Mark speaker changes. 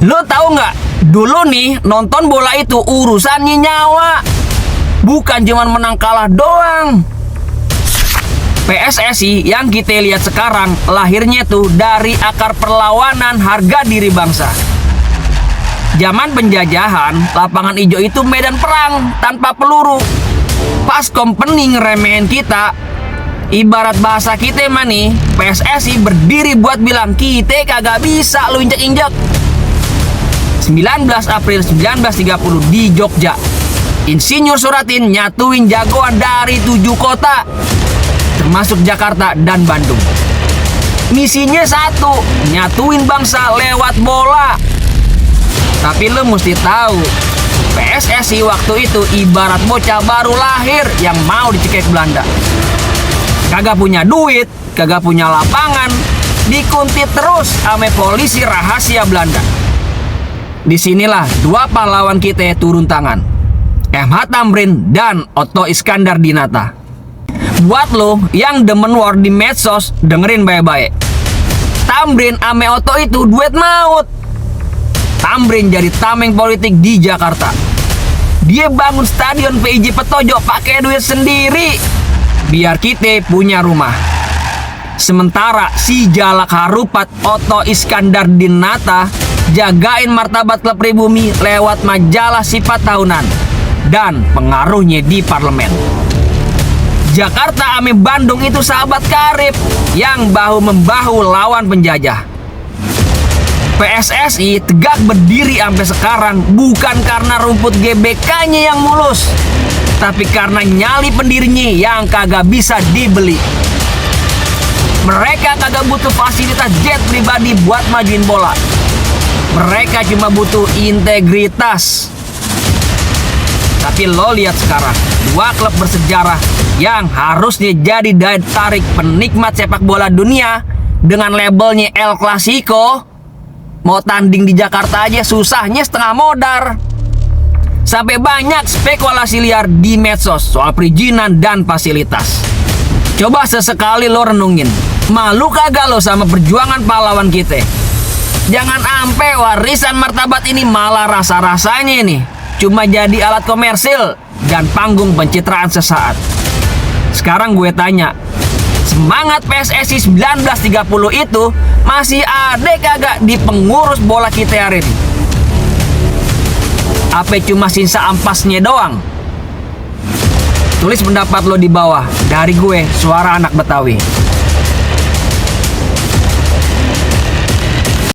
Speaker 1: Lo tahu nggak? Dulu nih nonton bola itu urusannya nyawa, bukan cuman menang kalah doang. PSSI yang kita lihat sekarang lahirnya tuh dari akar perlawanan harga diri bangsa. Zaman penjajahan, lapangan hijau itu medan perang tanpa peluru. Pas company ngeremehin kita, ibarat bahasa kita mah nih, PSSI berdiri buat bilang kita kagak bisa lu injek-injek. 19 April 1930 di Jogja, Insinyur Suratin nyatuin jagoan dari 7 kota, termasuk Jakarta dan Bandung. Misinya satu, nyatuin bangsa lewat bola. Tapi lo mesti tahu, PSSI waktu itu ibarat bocah baru lahir yang mau dicekek Belanda. Kagak punya duit, kagak punya lapangan, dikuntit terus ame polisi rahasia Belanda. Disinilah dua pahlawan kita turun tangan, MH Tamrin dan Otto Iskandar-Dinata. Buat lo yang demen war di medsos, dengerin baik-baik. Tamrin ame Otto itu duet maut. Tamrin jadi tameng politik di Jakarta. Dia bangun stadion PIJ Petojo pakai duit sendiri, biar kita punya rumah. Sementara si jalak harupat Otto Iskandar-Dinata jagain martabat klub pribumi lewat majalah sifat tahunan dan pengaruhnya di parlemen. Jakarta ame Bandung itu sahabat karib yang bahu-membahu lawan penjajah. PSSI tegak berdiri sampai sekarang bukan karena rumput GBK-nya yang mulus, tapi karena nyali pendirinya yang kagak bisa dibeli. Mereka kagak butuh fasilitas jet pribadi buat majuin bola. Mereka cuma butuh integritas. Tapi lo lihat sekarang, dua klub bersejarah yang harusnya jadi daya tarik penikmat sepak bola dunia dengan labelnya El Clasico, mau tanding di Jakarta aja susahnya setengah modar. Sampai banyak spekulasi liar di medsos soal perizinan dan fasilitas. Coba sesekali lo renungin, malu kagak lo sama perjuangan pahlawan kita? Jangan ampe warisan martabat ini malah rasa-rasanya nih cuma jadi alat komersil dan panggung pencitraan sesaat. Sekarang gue tanya, semangat PSSI 1930 itu masih ada kagak di pengurus bola kita hari ini? Apa cuma sisa ampasnya doang? Tulis pendapat lo di bawah. Dari gue, Suara Anak Betawi.